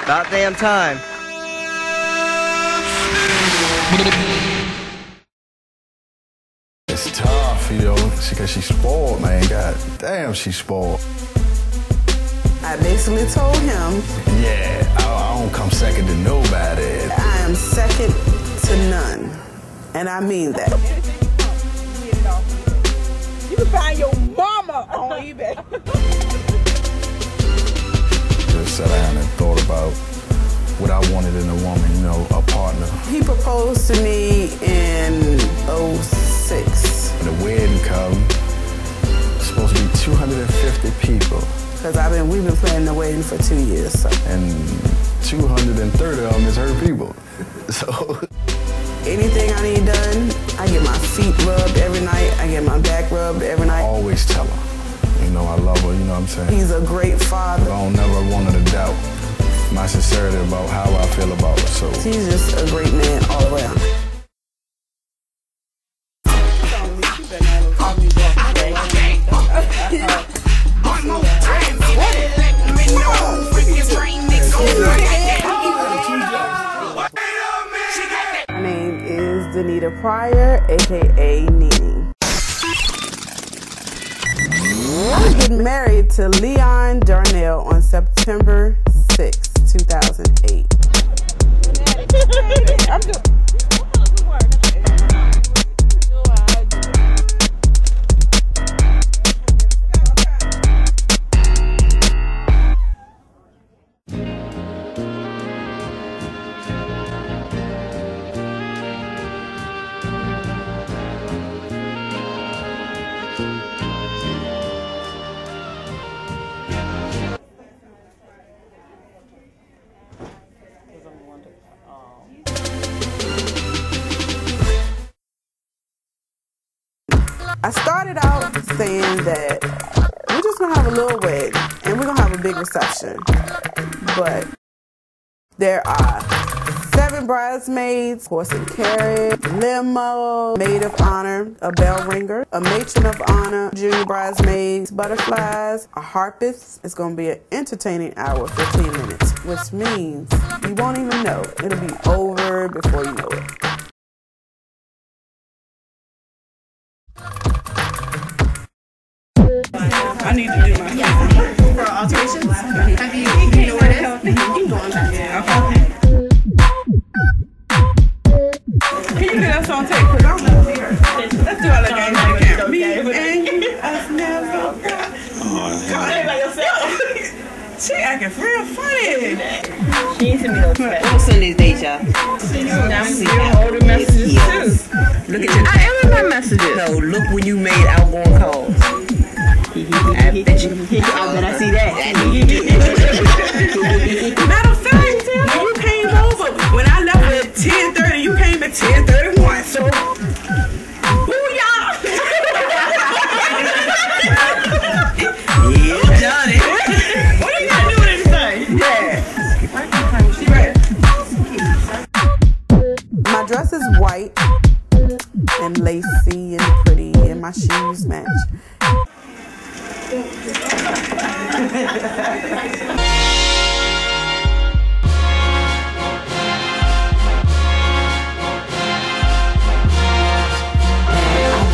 About damn time. It's tough, you know, because she's spoiled, man. God damn, she's spoiled. I basically told him, yeah, I don't come second to nobody. I am second to none. And I mean that. You can find your mama on eBay. Just sat down and thought about what I wanted in a woman, you know, a partner. He proposed to me in '06. The wedding come, supposed to be 250 people. Because we've been planning the wedding for 2 years, so. And 230 of them is her people. So anything I need done, I get my feet rubbed every night. I get my back rubbed every night. I always tell her, you know, I love her, you know what I'm saying? He's a great father. I don't never want her to doubt my sincerity about how I feel about her, so. He's just a great man all around. My name is Denita Pryor, aka Nene. I'm getting married to Leon Darnell on September 6, 2008. I started out saying that we're just gonna have a little wedding and we're gonna have a big reception. But there are 7 bridesmaids, horse and carriage, limo, maid of honor, a bell ringer, a matron of honor, junior bridesmaids, butterflies, a harpist. It's gonna be an entertaining hour, 15 minutes, which means you won't even know. It'll be over before you know it. I need to do my for alterations. Have you know what it is? You can go on that. Yeah, okay. Can you do that song tape? Because I'm not here. Let's do it like I can. Me and you, us never. Call it by yourself. She acting real funny. She ain't sent me no text. On Sunday's date, y'all. All the messages too. Look at your I am in my messages. No, look when you made outgoing calls. I bet you. I bet I see that. Matter of fact, when you came over, when I left at 10:30, you came at 10:31. So, booyah! Yeah, done it. What do you gotta do with anything? Yeah. My dress is white and lacy and pretty, and my shoes match. I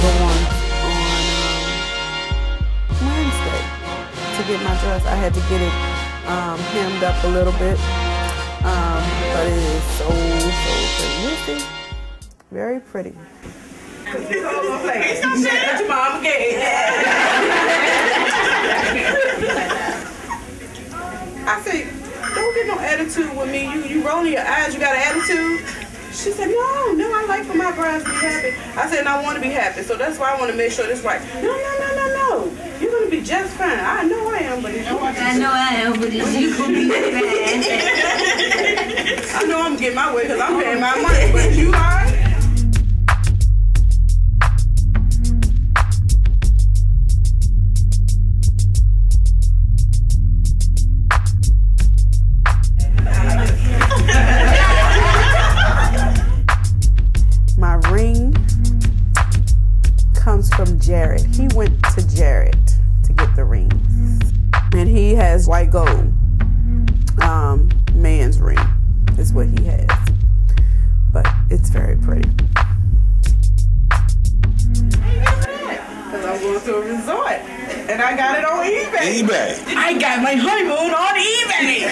go on Wednesday to get my dress. I had to get it hemmed up a little bit, but it is so pretty. You see? Very pretty. It's not saying to mom again. I said, don't get no attitude with me. You rolling your eyes, you got an attitude? She said, no, I like for my brides to be happy. I said, and I want to be happy, so that's why I want to make sure this right. No. You're going to be just fine. I know I am, but it's you. I know I am, but it's you gonna be bad. I know I'm getting my way because I'm paying my money, but you are. My ring comes from Jared. He went to Jared to get the rings. And he has white gold man's ring is what he has. But it's very pretty. Because I'm going to a resort. And I got it on eBay. eBay. I got my honeymoon on eBay.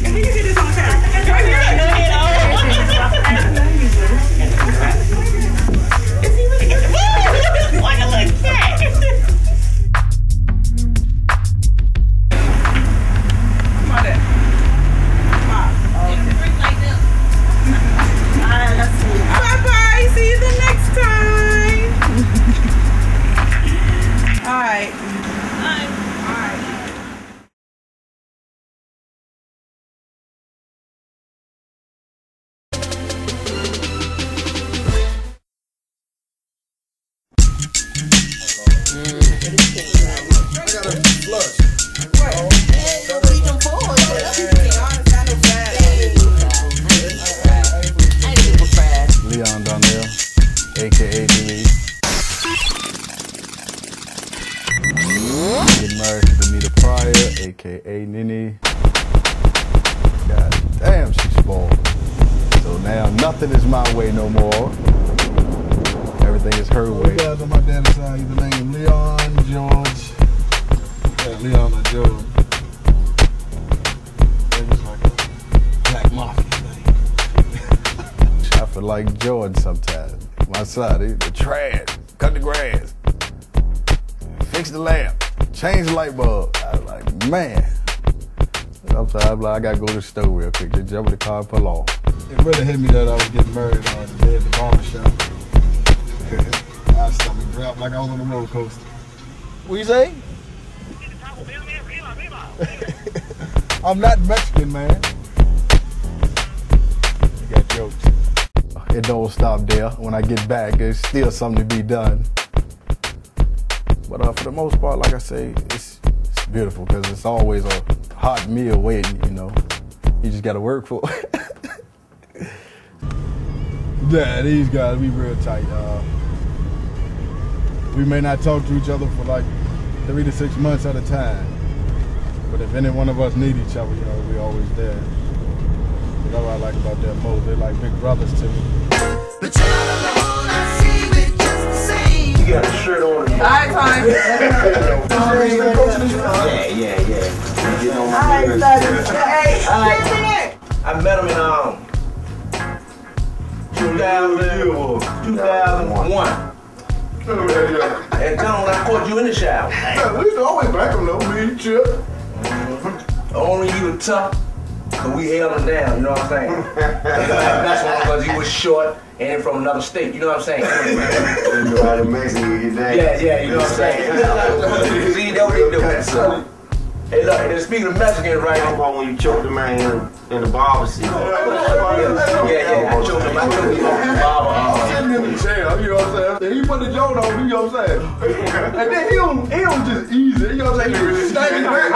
And you can see this on camera. Bye-bye. See you the next time. All right. All right. Leon Darnell, aka Denita. Getting married to Denita Pryor, aka Nini. God damn, she's spoiled. So now nothing is my way no more. Everything is her way. You guys on my dad's side, either name Leon, George. Yeah, Leon or George. It was like a black mafia thing. I feel like Jordan sometimes. My son, the trash, cut the grass, fix the lamp, change the light bulb. I was like, man. Sometimes I'm like, I gotta go to the store real quick. Just jump in the car and pull off. It really hit me that I was getting married on the day at the barbershop. My stomach dropped like I was on a roller coaster. What you say? I'm not Mexican, man. You got jokes. It don't stop there. When I get back, there's still something to be done. But for the most part, like I say, it's beautiful because it's always a hot meal waiting, you know. You just gotta work for it. Yeah, these guys, we real tight. We may not talk to each other for like 3 to 6 months at a time. But if any one of us need each other, you know, we always there. You know what I like about that most? They're like big brothers to me. But you're not alone, I feel it just the same. You got a shirt on. All right, fine. Yeah. You know, All right, hey, I met him in 2001. And John, I caught you in the shower. We used to always back them though, me, Chip. Only you were tough, but we held him down, you know what I'm saying? That's one because he was short and from another state, you know what I'm saying? You know how to Mexican you get that. Yeah, you know what I'm saying? See, that's what they do. Hey, look, and speaking of Mexican, right? Talk about when you choke the man in the barber seat. Yeah, I choked him in the barber. Sitting in the chair, you know what I'm saying? He put the joint on, you know what I'm saying? And then he don't just ease it, you know what I'm saying? He was standing there.